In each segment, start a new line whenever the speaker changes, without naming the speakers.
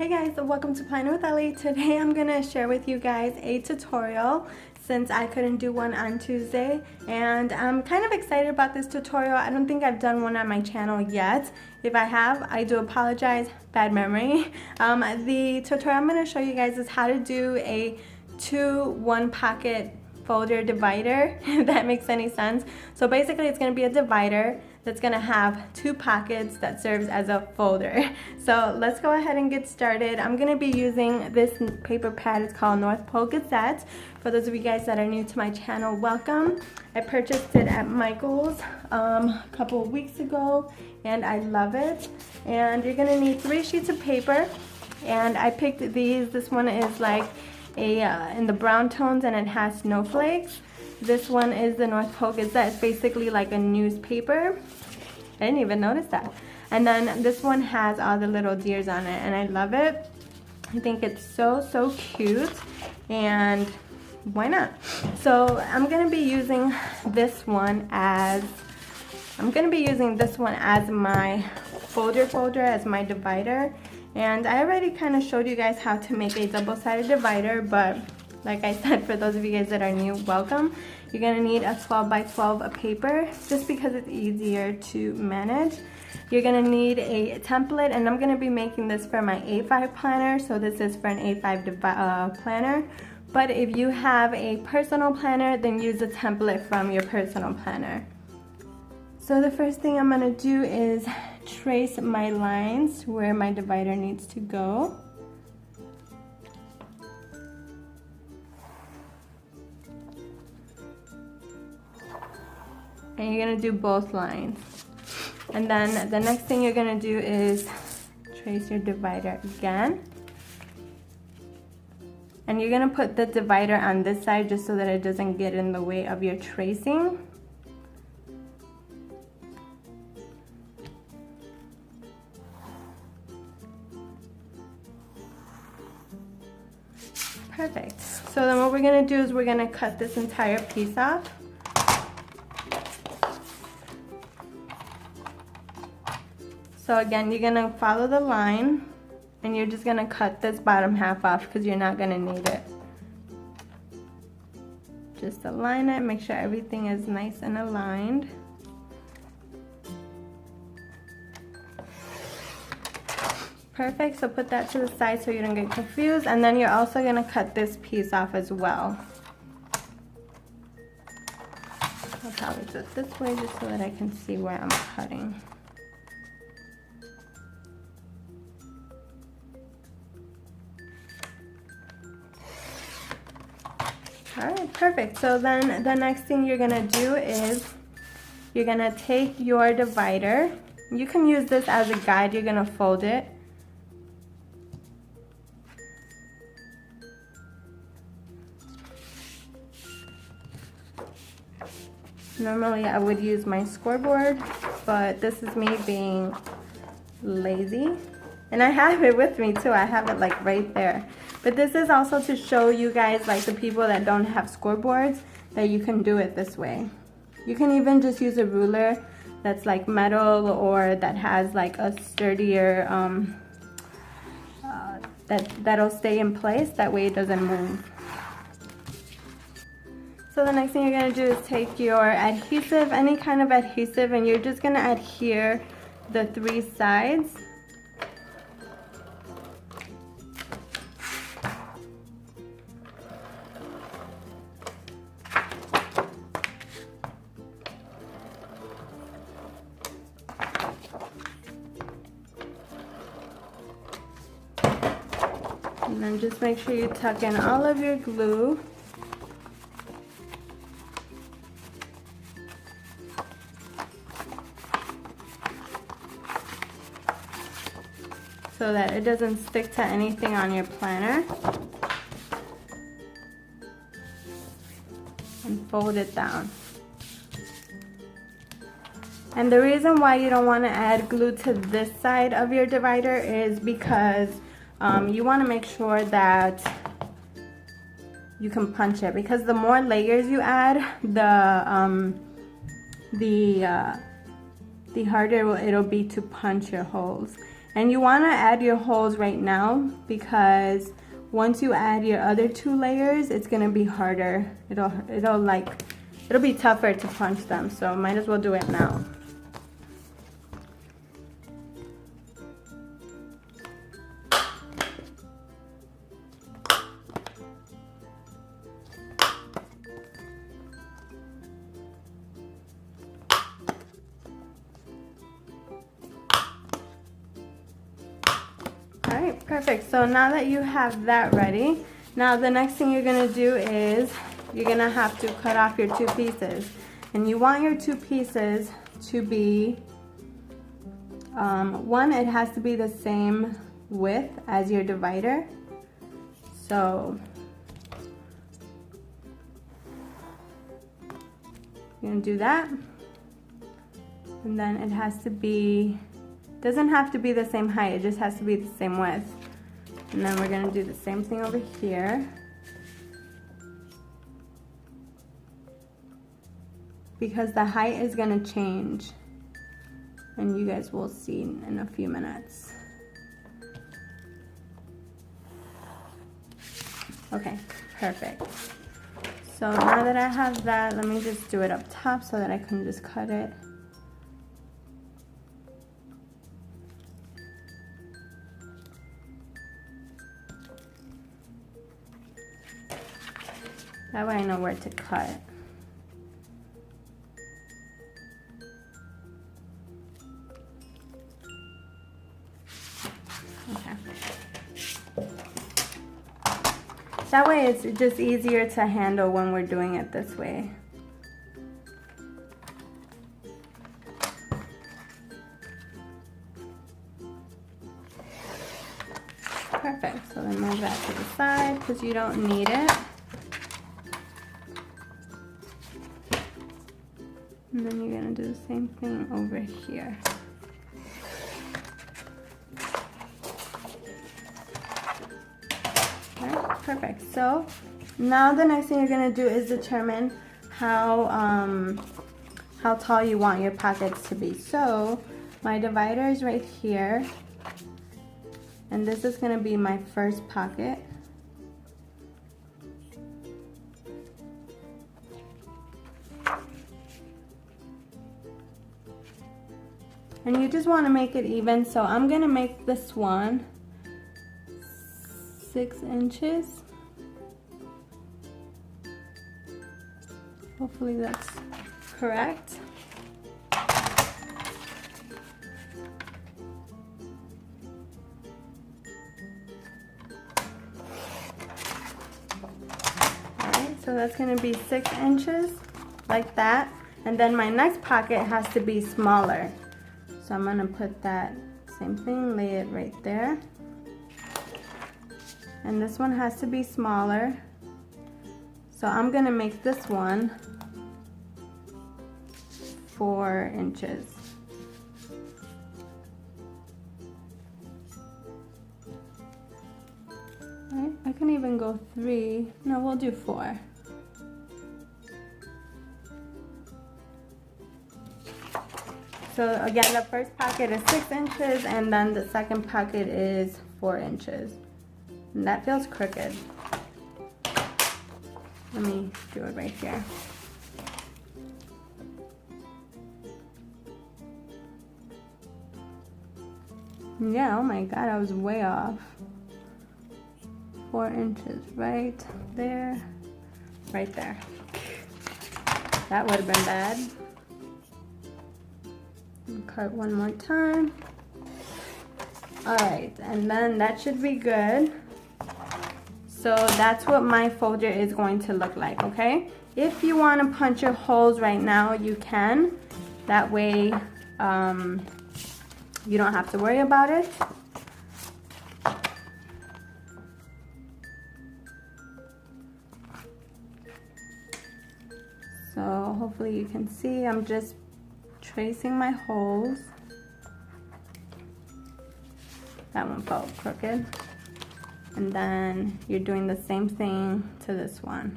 Hey guys, welcome to Planning with Ellie. Today I'm gonna share with you guys a tutorial since I couldn't do one on Tuesday, and I'm kind of excited about this tutorial. I don't think I've done one on my channel yet. If I have, I do apologize, bad memory. The tutorial I'm gonna show you guys is how to do a 2-1 pocket folder divider, if that makes any sense. So basically it's going to be a divider that's going to have 2 pockets that serves as a folder. So let's go ahead and get started. I'm going to be using this paper pad. It's called North Pole Gazette. For those of you guys that are new to my channel, welcome. I purchased it at Michael's a couple of weeks ago and I love it. And you're going to need 3 sheets of paper, and I picked these. This one is like in the brown tones and it has snowflakes. This one is the North Pole Gazette. It's basically like a newspaper. I didn't even notice that. And then this one has all the little deers on it, and I love it. I think it's so cute, and why not? So I'm gonna be using this one as my folder, as my divider. And I already kind of showed you guys how to make a double-sided divider, but like I said, for those of you guys that are new, welcome. You're gonna need a 12 by 12 paper just because it's easier to manage. You're gonna need a template, and I'm gonna be making this for my A5 planner, so this is for an A5 planner. But if you have a personal planner, then use a template from your personal planner. So the first thing I'm gonna do is trace my lines where my divider needs to go. And you're gonna do both lines. And then the next thing you're gonna do is trace your divider again. And you're gonna put the divider on this side just so that it doesn't get in the way of your tracing. Perfect. So then what we're gonna do is we're gonna cut this entire piece off. So again, you're gonna follow the line and you're just gonna cut this bottom half off because you're not gonna need it. Just align it, make sure everything is nice and aligned. Perfect, so put that to the side so you don't get confused, and then you're also gonna cut this piece off as well. I'll probably do it this way just so that I can see where I'm cutting. Alright, perfect. So then the next thing you're gonna do is you're gonna take your divider. You can use this as a guide. You're gonna fold it. Normally I would use my scoreboard, but this is me being lazy. And I have it with me too. I have it like right there. But this is also to show you guys, like the people that don't have scoreboards, that you can do it this way. You can even just use a ruler that's like metal or that has like a sturdier, that'll stay in place. That way it doesn't move. So the next thing you're gonna do is take your adhesive, any kind of adhesive, and you're just gonna adhere the 3 sides. And then just make sure you tuck in all of your glue. So that it doesn't stick to anything on your planner. And fold it down. And the reason why you don't want to add glue to this side of your divider is because you want to make sure that you can punch it, because the more layers you add, the harder it'll be to punch your holes. And you want to add your holes right now, because once you add your other 2 layers, it's going to be harder. It'll be tougher to punch them, so might as well do it now. Alright, perfect. So now that you have that ready, now the next thing you're going to do is you're going to have to cut off your 2 pieces. And you want your 2 pieces to be, one, it has to be the same width as your divider. So you're going to do that. And then it has to be, doesn't have to be the same height, it just has to be the same width. And then we're going to do the same thing over here. Because the height is going to change, and you guys will see in a few minutes. Okay, perfect. So now that I have that, let me just do it up top so that I can just cut it. That way I know where to cut. Okay. That way it's just easier to handle when we're doing it this way. Perfect. So then move that to the side because you don't need it. And then you're going to do the same thing over here. Alright, perfect. So now the next thing you're going to do is determine how tall you want your pockets to be. So my divider is right here, and this is going to be my first pocket. And you just want to make it even, so I'm going to make this one 6 inches. Hopefully that's correct. Alright, so that's going to be 6 inches, like that. And then my next pocket has to be smaller. So I'm going to put that same thing, lay it right there. And this one has to be smaller. So I'm going to make this one 4 inches. Right, I can even go 3. No, we'll do 4. So again, the first pocket is 6 inches, and then the second pocket is 4 inches. And that feels crooked. Let me do it right here. Yeah, oh my god, I was way off. 4 inches right there, right there. That would have been bad. Cut one more time. Alright, and then that should be good. So that's what my folder is going to look like, okay? If you want to punch your holes right now, you can. That way you don't have to worry about it. So hopefully you can see I'm just tracing my holes. That one felt crooked. And then you're doing the same thing to this one.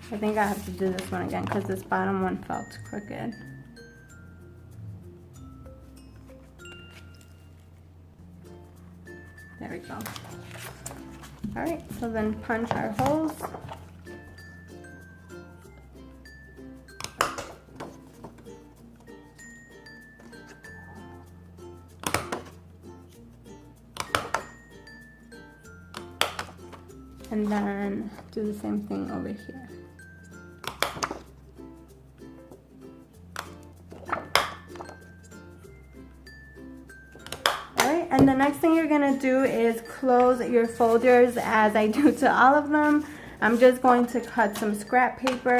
I think I have to do this one again because this bottom one felt crooked. There we go. Alright, so then punch our holes. And then do the same thing over here. Alright, and the next thing you're gonna do is close your folders as I do to all of them. I'm just going to cut some scrap paper.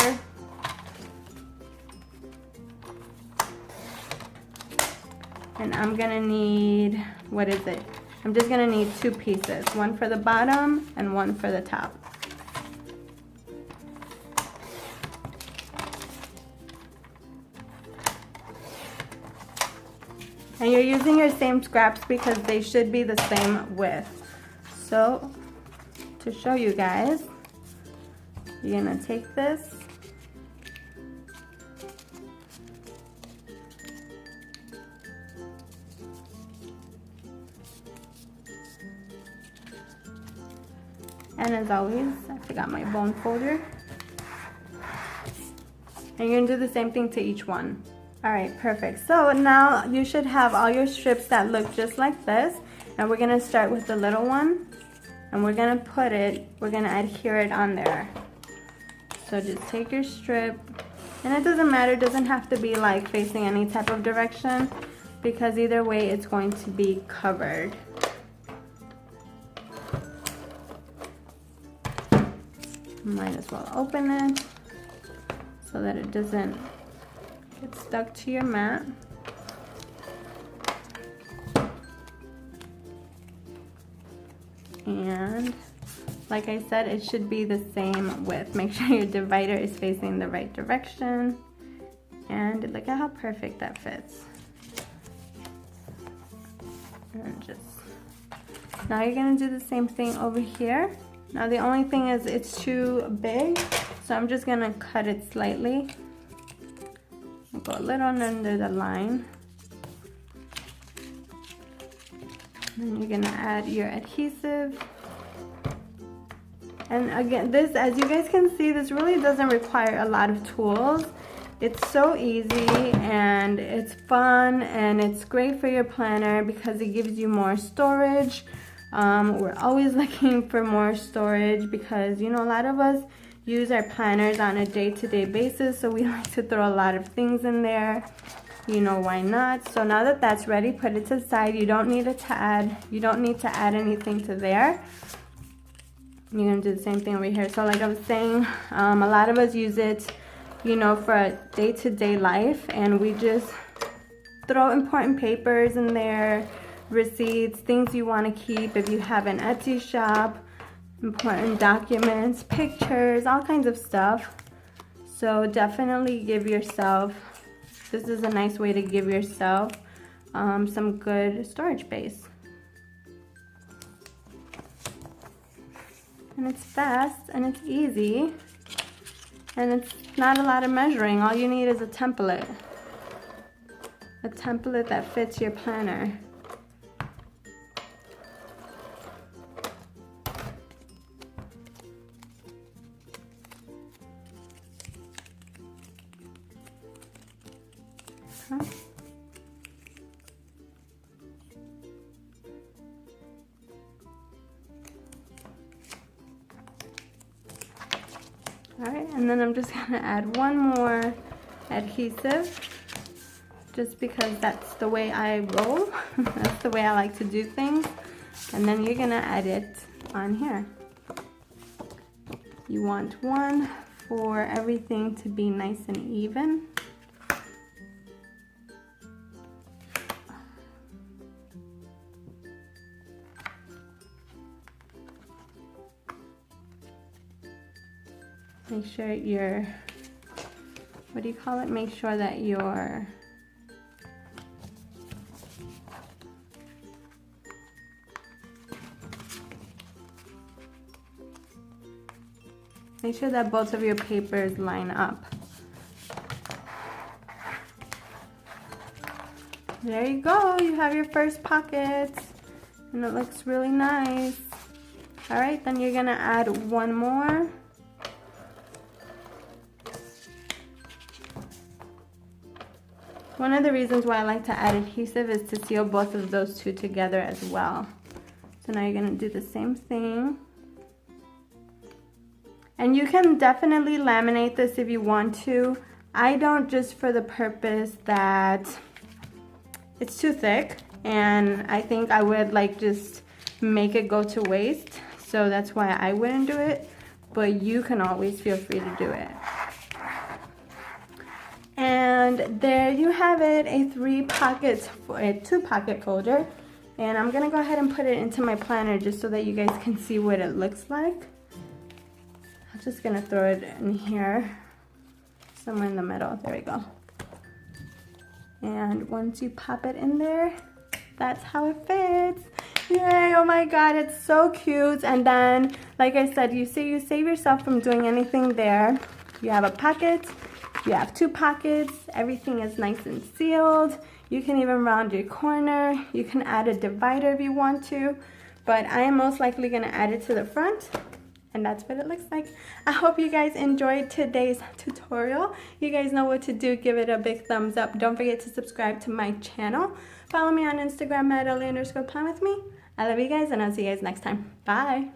And I'm gonna need, what is it? I'm just gonna need 2 pieces, one for the bottom and one for the top. And you're using your same scraps because they should be the same width. So, to show you guys, you're gonna take this and as always, I forgot my bone folder. And you're gonna do the same thing to each one. Alright, perfect. So now you should have all your strips that look just like this. And we're gonna start with the little one. And we're gonna adhere it on there. So just take your strip. And it doesn't matter, it doesn't have to be like facing any type of direction, because either way it's going to be covered. Might as well open it so that it doesn't get stuck to your mat. And like I said, it should be the same width. Make sure your divider is facing the right direction. And look at how perfect that fits. And just, now you're gonna do the same thing over here. Now the only thing is it's too big, so I'm just gonna cut it slightly. Go a little under the line. Then you're gonna add your adhesive. And again, this, as you guys can see, this really doesn't require a lot of tools. It's so easy and it's fun and it's great for your planner because it gives you more storage. We're always looking for more storage because, you know, a lot of us use our planners on a day-to-day basis, so we like to throw a lot of things in there. You know, why not? So now that that's ready, put it to the side. You don't need to add anything to there. You're gonna do the same thing over here. So like I was saying, a lot of us use it, you know, for day-to-day life, and we just throw important papers in there, receipts, things you want to keep if you have an Etsy shop, important documents, pictures, all kinds of stuff. So definitely give yourself, this is a nice way to give yourself some good storage space. And it's fast and it's easy and it's not a lot of measuring. All you need is a template that fits your planner. Alright, and then I'm just going to add one more adhesive, just because that's the way I roll. That's the way I like to do things. And then you're going to add it on here. You want one for everything to be nice and even. Make sure your, what do you call it? Make sure that your Make sure that both of your papers line up. There you go, you have your first pocket, and it looks really nice. All right, then you're gonna add one more. One of the reasons why I like to add adhesive is to seal both of those two together as well. So now you're gonna do the same thing. And you can definitely laminate this if you want to. I don't, just for the purpose that it's too thick, and I think I would like just make it go to waste. So that's why I wouldn't do it, but you can always feel free to do it. And there you have it, a 2-pocket folder. And I'm gonna go ahead and put it into my planner just so that you guys can see what it looks like. I'm just gonna throw it in here, somewhere in the middle, there we go. And once you pop it in there, that's how it fits. Yay, oh my god, it's so cute. And then, like I said, you save yourself from doing anything there. You have a pocket, you have 2 pockets, everything is nice and sealed. You can even round your corner. You can add a divider if you want to, but I am most likely gonna add it to the front. And that's what it looks like. I hope you guys enjoyed today's tutorial. You guys know what to do. Give it a big thumbs up. Don't forget to subscribe to my channel. Follow me on Instagram at Eli_plan with me. I love you guys, and I'll see you guys next time. Bye.